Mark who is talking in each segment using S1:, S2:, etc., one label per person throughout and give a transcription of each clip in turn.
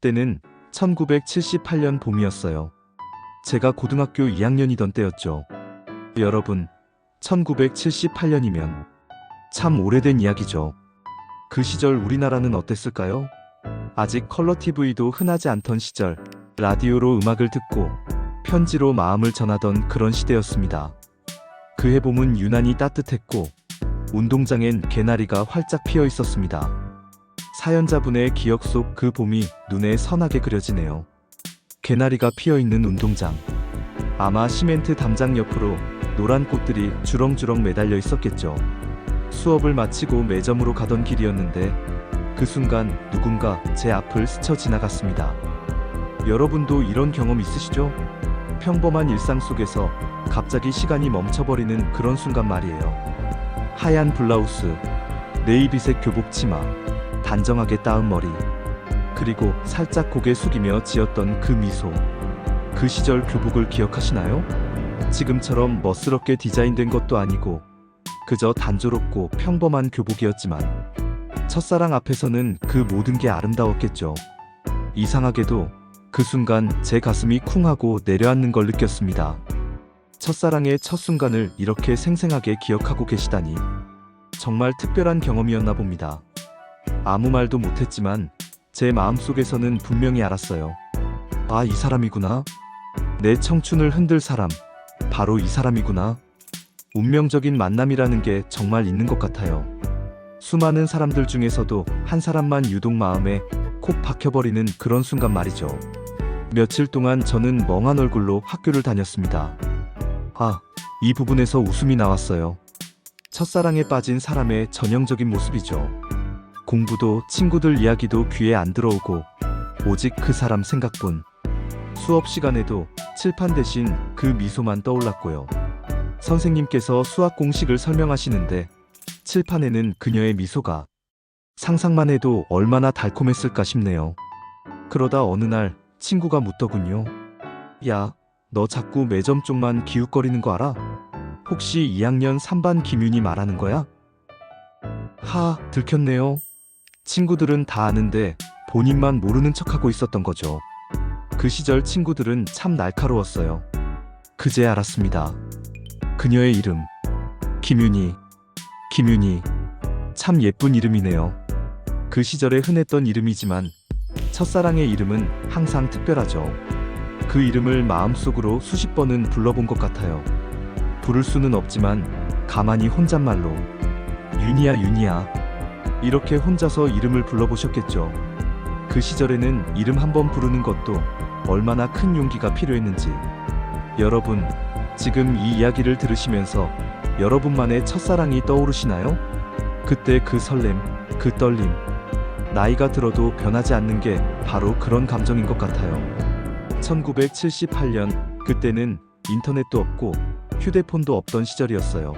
S1: 때는 1978년 봄이었어요. 제가 고등학교 2학년이던 때였죠. 여러분, 1978년이면 참 오래된 이야기죠. 그 시절 우리나라는 어땠을까요? 아직 컬러 TV도 흔하지 않던 시절, 라디오로 음악을 듣고 편지로 마음을 전하던 그런 시대였습니다. 그 해봄은 유난히 따뜻했고 운동장엔 개나리가 활짝 피어 있었습니다. 사연자분의 기억 속 그 봄이 눈에 선하게 그려지네요. 개나리가 피어 있는 운동장. 아마 시멘트 담장 옆으로 노란 꽃들이 주렁주렁 매달려 있었겠죠. 수업을 마치고 매점으로 가던 길이었는데 그 순간 누군가 제 앞을 스쳐 지나갔습니다. 여러분도 이런 경험 있으시죠? 평범한 일상 속에서 갑자기 시간이 멈춰버리는 그런 순간 말이에요. 하얀 블라우스, 네이비색 교복 치마, 단정하게 따은 머리, 그리고 살짝 고개 숙이며 지었던 그 미소. 그 시절 교복을 기억하시나요? 지금처럼 멋스럽게 디자인된 것도 아니고 그저 단조롭고 평범한 교복이었지만 첫사랑 앞에서는 그 모든 게 아름다웠겠죠. 이상하게도 그 순간 제 가슴이 쿵하고 내려앉는 걸 느꼈습니다. 첫사랑의 첫 순간을 이렇게 생생하게 기억하고 계시다니 정말 특별한 경험이었나 봅니다. 아무 말도 못했지만 제 마음속에서는 분명히 알았어요. 아, 이 사람이구나. 내 청춘을 흔들 사람, 바로 이 사람이구나. 운명적인 만남이라는 게 정말 있는 것 같아요. 수많은 사람들 중에서도 한 사람만 유독 마음에 콕 박혀버리는 그런 순간 말이죠. 며칠 동안 저는 멍한 얼굴로 학교를 다녔습니다. 이 부분에서 웃음이 나왔어요. 첫사랑에 빠진 사람의 전형적인 모습이죠. 공부도 친구들 이야기도 귀에 안 들어오고 오직 그 사람 생각뿐. 수업 시간에도 칠판 대신 그 미소만 떠올랐고요. 선생님께서 수학 공식을 설명하시는데 칠판에는 그녀의 미소가. 상상만 해도 얼마나 달콤했을까 싶네요. 그러다 어느 날 친구가 묻더군요. 야, 너 자꾸 매점 쪽만 기웃거리는 거 알아? 혹시 2학년 3반 김윤이 말하는 거야? 들켰네요. 친구들은 다 아는데 본인만 모르는 척하고 있었던 거죠. 그 시절 친구들은 참 날카로웠어요. 그제 알았습니다. 그녀의 이름, 김윤희. 참 예쁜 이름이네요. 그 시절에 흔했던 이름이지만 첫사랑의 이름은 항상 특별하죠. 그 이름을 마음속으로 수십 번은 불러본 것 같아요. 부를 수는 없지만 가만히 혼잣말로 윤희야 이렇게 혼자서 이름을 불러보셨겠죠. 그 시절에는 이름 한 번 부르는 것도 얼마나 큰 용기가 필요했는지. 여러분, 지금 이 이야기를 들으시면서 여러분만의 첫사랑이 떠오르시나요? 그때 그 설렘, 그 떨림, 나이가 들어도 변하지 않는 게 바로 그런 감정인 것 같아요. 1978년, 그때는 인터넷도 없고 휴대폰도 없던 시절이었어요.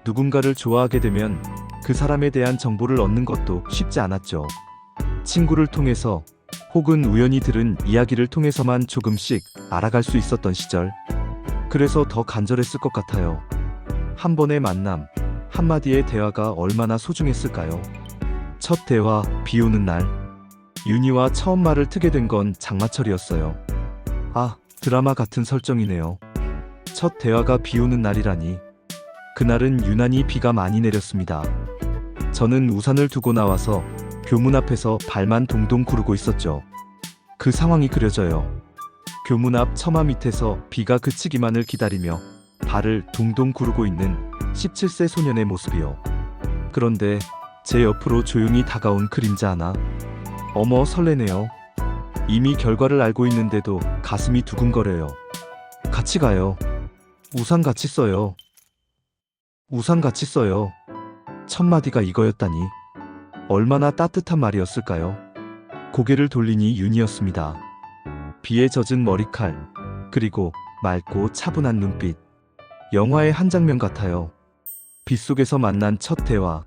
S1: 누군가를 좋아하게 되면 그 사람에 대한 정보를 얻는 것도 쉽지 않았죠. 친구를 통해서 혹은 우연히 들은 이야기를 통해서만 조금씩 알아갈 수 있었던 시절. 그래서 더 간절했을 것 같아요. 한 번의 만남, 한마디의 대화가 얼마나 소중했을까요? 첫 대화, 비 오는 날. 윤희와 처음 말을 트게 된 건 장마철이었어요. 드라마 같은 설정이네요. 첫 대화가 비 오는 날이라니. 그날은 유난히 비가 많이 내렸습니다. 저는 우산을 두고 나와서 교문 앞에서 발만 동동 구르고 있었죠. 그 상황이 그려져요. 교문 앞 처마 밑에서 비가 그치기만을 기다리며 발을 동동 구르고 있는 17세 소년의 모습이요. 그런데 제 옆으로 조용히 다가온 그림자 하나. 어머, 설레네요. 이미 결과를 알고 있는데도 가슴이 두근거려요. 같이 가요. 우산 같이 써요. 우산 같이 써요. 첫 마디가 이거였다니. 얼마나 따뜻한 말이었을까요? 고개를 돌리니 윤이었습니다. 비에 젖은 머리칼, 그리고 맑고 차분한 눈빛. 영화의 한 장면 같아요. 빗속에서 만난 첫 대화.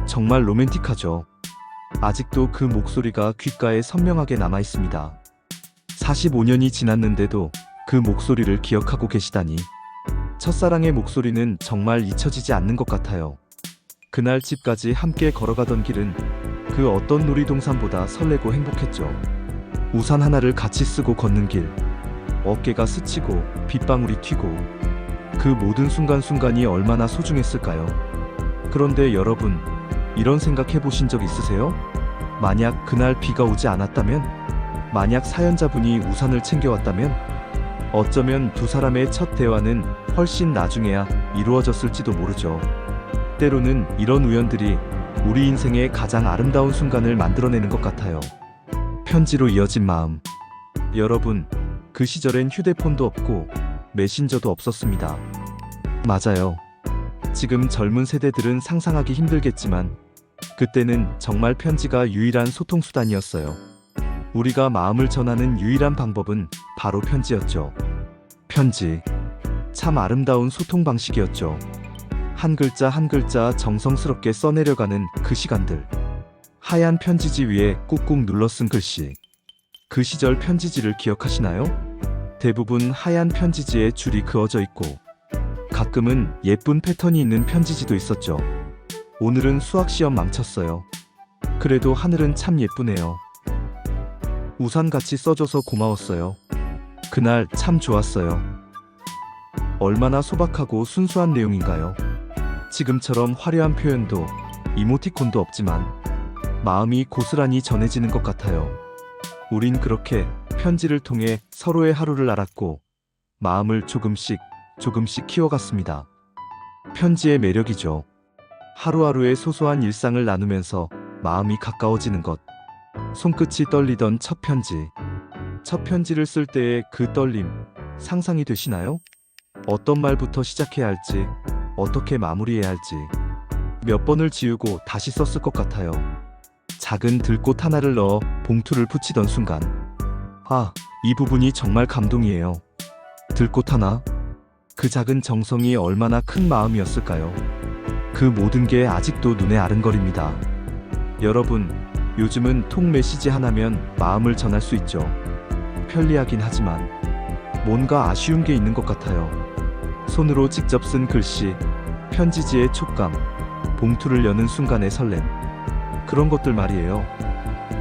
S1: 정말 로맨틱하죠. 아직도 그 목소리가 귓가에 선명하게 남아있습니다. 45년이 지났는데도 그 목소리를 기억하고 계시다니. 첫사랑의 목소리는 정말 잊혀지지 않는 것 같아요. 그날 집까지 함께 걸어가던 길은 그 어떤 놀이동산보다 설레고 행복했죠. 우산 하나를 같이 쓰고 걷는 길. 어깨가 스치고 빗방울이 튀고 그 모든 순간순간이 얼마나 소중했을까요? 그런데 여러분, 이런 생각 해보신 적 있으세요? 만약 그날 비가 오지 않았다면? 만약 사연자분이 우산을 챙겨왔다면? 어쩌면 두 사람의 첫 대화는 훨씬 나중에야 이루어졌을지도 모르죠. 때로는 이런 우연들이 우리 인생의 가장 아름다운 순간을 만들어내는 것 같아요. 편지로 이어진 마음. 여러분, 그 시절엔 휴대폰도 없고 메신저도 없었습니다. 맞아요. 지금 젊은 세대들은 상상하기 힘들겠지만 그때는 정말 편지가 유일한 소통수단이었어요. 우리가 마음을 전하는 유일한 방법은 바로 편지였죠. 편지. 참 아름다운 소통 방식이었죠. 한 글자 한 글자 정성스럽게 써내려가는 그 시간들. 하얀 편지지 위에 꾹꾹 눌러 쓴 글씨. 그 시절 편지지를 기억하시나요? 대부분 하얀 편지지에 줄이 그어져 있고 가끔은 예쁜 패턴이 있는 편지지도 있었죠. 오늘은 수학시험 망쳤어요. 그래도 하늘은 참 예쁘네요. 우산같이 써줘서 고마웠어요. 그날 참 좋았어요. 얼마나 소박하고 순수한 내용인가요? 지금처럼 화려한 표현도 이모티콘도 없지만 마음이 고스란히 전해지는 것 같아요. 우린 그렇게 편지를 통해 서로의 하루를 알았고 마음을 조금씩 키워갔습니다. 편지의 매력이죠. 하루하루의 소소한 일상을 나누면서 마음이 가까워지는 것. 손끝이 떨리던 첫 편지. 첫 편지를 쓸 때의 그 떨림, 상상이 되시나요? 어떤 말부터 시작해야 할지, 어떻게 마무리해야 할지. 몇 번을 지우고 다시 썼을 것 같아요. 작은 들꽃 하나를 넣어 봉투를 붙이던 순간. 아, 이 부분이 정말 감동이에요. 들꽃 하나. 그 작은 정성이 얼마나 큰 마음이었을까요? 그 모든 게 아직도 눈에 아른거립니다. 여러분, 요즘은 통 메시지 하나면 마음을 전할 수 있죠. 편리하긴 하지만 뭔가 아쉬운 게 있는 것 같아요. 손으로 직접 쓴 글씨, 편지지의 촉감, 봉투를 여는 순간의 설렘. 그런 것들 말이에요.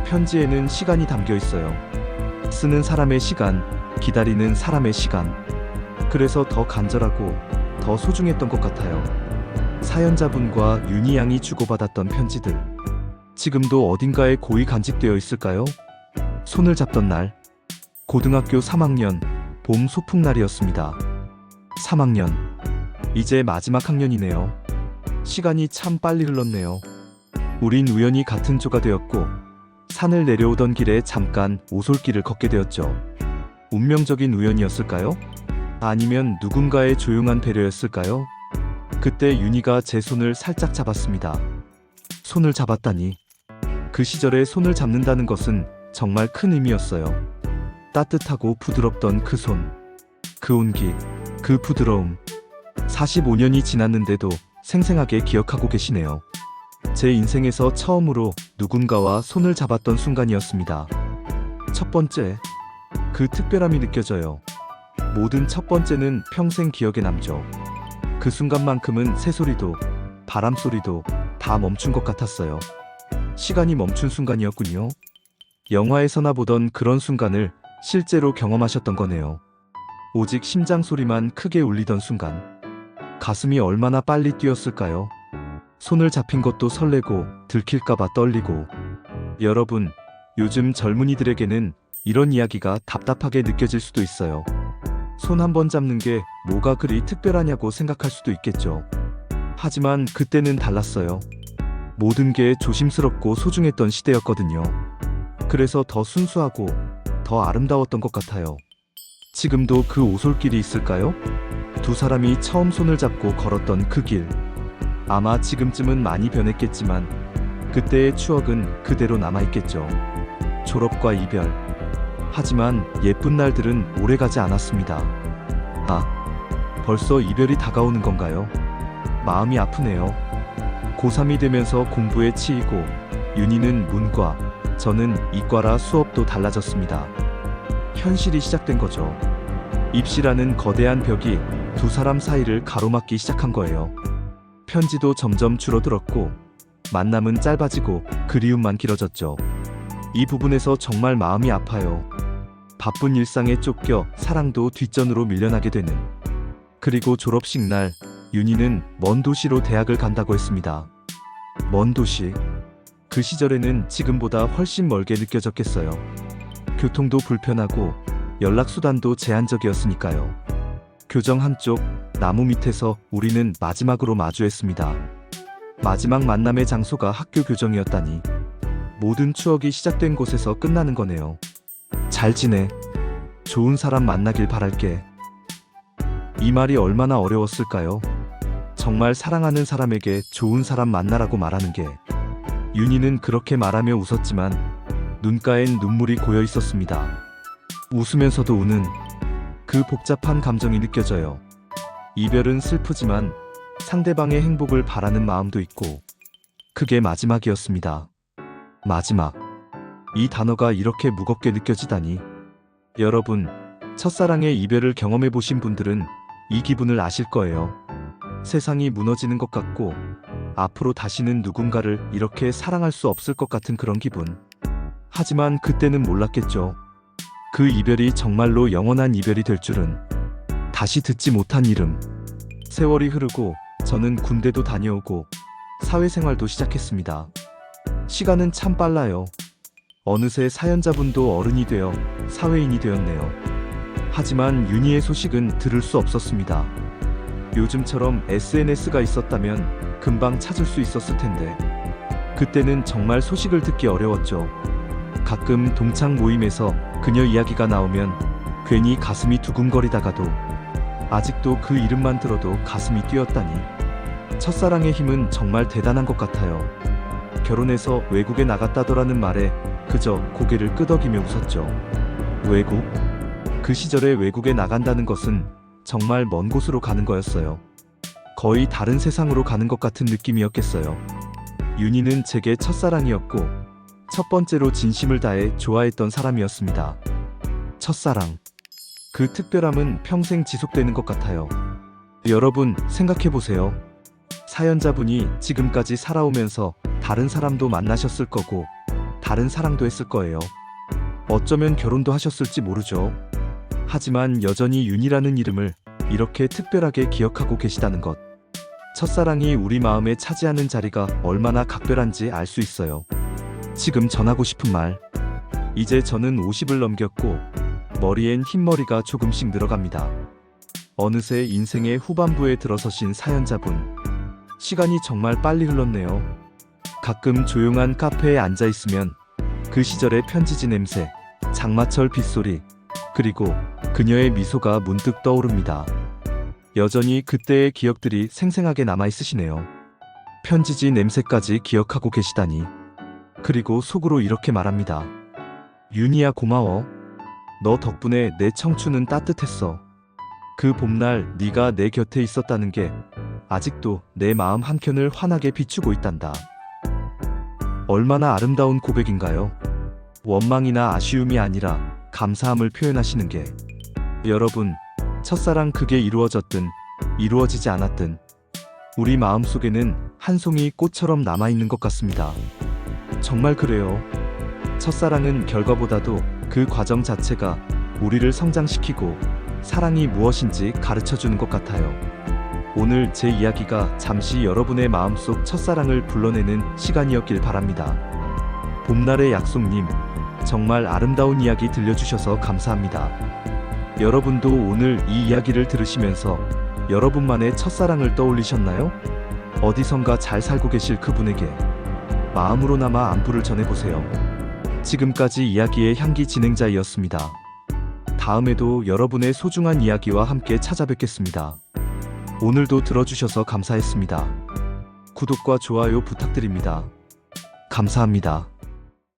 S1: 편지에는 시간이 담겨 있어요. 쓰는 사람의 시간, 기다리는 사람의 시간. 그래서 더 간절하고 더 소중했던 것 같아요. 사연자분과 윤희 양이 주고받았던 편지들. 지금도 어딘가에 고이 간직되어 있을까요? 손을 잡던 날. 고등학교 3학년 봄 소풍날이었습니다. 3학년. 이제 마지막 학년이네요. 시간이 참 빨리 흘렀네요. 우린 우연히 같은 조가 되었고 산을 내려오던 길에 잠깐 오솔길을 걷게 되었죠. 운명적인 우연이었을까요? 아니면 누군가의 조용한 배려였을까요? 그때 윤희가 제 손을 살짝 잡았습니다. 손을 잡았다니. 그 시절에 손을 잡는다는 것은 정말 큰 의미였어요. 따뜻하고 부드럽던 그 손. 그 온기, 그 부드러움. 45년이 지났는데도 생생하게 기억하고 계시네요. 제 인생에서 처음으로 누군가와 손을 잡았던 순간이었습니다. 첫 번째. 그 특별함이 느껴져요. 모든 첫 번째는 평생 기억에 남죠. 그 순간만큼은 새소리도 바람소리도 다 멈춘 것 같았어요. 시간이 멈춘 순간이었군요. 영화에서나 보던 그런 순간을 실제로 경험하셨던 거네요. 오직 심장 소리만 크게 울리던 순간. 가슴이 얼마나 빨리 뛰었을까요? 손을 잡힌 것도 설레고 들킬까봐 떨리고. 여러분, 요즘 젊은이들에게는 이런 이야기가 답답하게 느껴질 수도 있어요. 손 한 번 잡는 게 뭐가 그리 특별하냐고 생각할 수도 있겠죠. 하지만 그때는 달랐어요. 모든 게 조심스럽고 소중했던 시대였거든요. 그래서 더 순수하고 더 아름다웠던 것 같아요. 지금도 그 오솔길이 있을까요? 두 사람이 처음 손을 잡고 걸었던 그 길. 아마 지금쯤은 많이 변했겠지만 그때의 추억은 그대로 남아있겠죠. 졸업과 이별. 하지만 예쁜 날들은 오래가지 않았습니다. 아, 벌써 이별이 다가오는 건가요? 마음이 아프네요. 고3이 되면서 공부에 치이고 윤희는 문과, 저는 이과라 수업도 달라졌습니다. 현실이 시작된 거죠. 입시라는 거대한 벽이 두 사람 사이를 가로막기 시작한 거예요. 편지도 점점 줄어들었고 만남은 짧아지고 그리움만 길어졌죠. 이 부분에서 정말 마음이 아파요. 바쁜 일상에 쫓겨 사랑도 뒷전으로 밀려나게 되는. 그리고 졸업식 날 윤희는 먼 도시로 대학을 간다고 했습니다. 먼 도시. 그 시절에는 지금보다 훨씬 멀게 느껴졌겠어요. 교통도 불편하고 연락수단도 제한적이었으니까요. 교정 한쪽 나무 밑에서 우리는 마지막으로 마주했습니다. 마지막 만남의 장소가 학교 교정이었다니. 모든 추억이 시작된 곳에서 끝나는 거네요. 잘 지내. 좋은 사람 만나길 바랄게. 이 말이 얼마나 어려웠을까요? 정말 사랑하는 사람에게 좋은 사람 만나라고 말하는 게. 윤희는 그렇게 말하며 웃었지만 눈가엔 눈물이 고여 있었습니다. 웃으면서도 우는 그 복잡한 감정이 느껴져요. 이별은 슬프지만 상대방의 행복을 바라는 마음도 있고. 그게 마지막이었습니다. 마지막. 이 단어가 이렇게 무겁게 느껴지다니. 여러분, 첫사랑의 이별을 경험해 보신 분들은 이 기분을 아실 거예요. 세상이 무너지는 것 같고 앞으로 다시는 누군가를 이렇게 사랑할 수 없을 것 같은 그런 기분. 하지만 그때는 몰랐겠죠. 그 이별이 정말로 영원한 이별이 될 줄은. 다시 듣지 못한 이름. 세월이 흐르고 저는 군대도 다녀오고 사회생활도 시작했습니다. 시간은 참 빨라요. 어느새 사연자분도 어른이 되어 사회인이 되었네요. 하지만 윤희의 소식은 들을 수 없었습니다. 요즘처럼 SNS가 있었다면 금방 찾을 수 있었을 텐데 그때는 정말 소식을 듣기 어려웠죠. 가끔 동창 모임에서 그녀 이야기가 나오면 괜히 가슴이 두근거리다가도 아직도 그 이름만 들어도 가슴이 뛰었다니. 첫사랑의 힘은 정말 대단한 것 같아요. 결혼해서 외국에 나갔다더라는 말에 그저 고개를 끄덕이며 웃었죠. 외국? 그 시절에 외국에 나간다는 것은 정말 먼 곳으로 가는 거였어요. 거의 다른 세상으로 가는 것 같은 느낌이었겠어요. 윤희는 제게 첫사랑이었고 첫 번째로 진심을 다해 좋아했던 사람이었습니다. 첫사랑. 그 특별함은 평생 지속되는 것 같아요. 여러분, 생각해보세요. 사연자분이 지금까지 살아오면서 다른 사람도 만나셨을 거고 다른 사랑도 했을 거예요. 어쩌면 결혼도 하셨을지 모르죠. 하지만 여전히 윤희라는 이름을 이렇게 특별하게 기억하고 계시다는 것. 첫사랑이 우리 마음에 차지하는 자리가 얼마나 각별한지 알 수 있어요. 지금 전하고 싶은 말. 이제 저는 50을 넘겼고 머리엔 흰머리가 조금씩 늘어갑니다. 어느새 인생의 후반부에 들어서신 사연자분. 시간이 정말 빨리 흘렀네요. 가끔 조용한 카페에 앉아 있으면 그 시절의 편지지 냄새, 장마철 빗소리, 그리고 그녀의 미소가 문득 떠오릅니다. 여전히 그때의 기억들이 생생하게 남아있으시네요. 편지지 냄새까지 기억하고 계시다니. 그리고 속으로 이렇게 말합니다. 윤희야, 고마워. 너 덕분에 내 청춘은 따뜻했어. 그 봄날 네가 내 곁에 있었다는 게 아직도 내 마음 한켠을 환하게 비추고 있단다. 얼마나 아름다운 고백인가요? 원망이나 아쉬움이 아니라 감사함을 표현하시는 게. 여러분, 첫사랑 그게 이루어졌든 이루어지지 않았든 우리 마음속에는 한 송이 꽃처럼 남아있는 것 같습니다. 정말 그래요. 첫사랑은 결과보다도 그 과정 자체가 우리를 성장시키고 사랑이 무엇인지 가르쳐주는 것 같아요. 오늘 제 이야기가 잠시 여러분의 마음속 첫사랑을 불러내는 시간이었길 바랍니다. 봄날의 약속님, 정말 아름다운 이야기 들려주셔서 감사합니다. 여러분도 오늘 이 이야기를 들으시면서 여러분만의 첫사랑을 떠올리셨나요? 어디선가 잘 살고 계실 그분에게 마음으로나마 안부를 전해보세요. 지금까지 이야기의 향기 진행자이었습니다. 다음에도 여러분의 소중한 이야기와 함께 찾아뵙겠습니다. 오늘도 들어주셔서 감사했습니다. 구독과 좋아요 부탁드립니다. 감사합니다.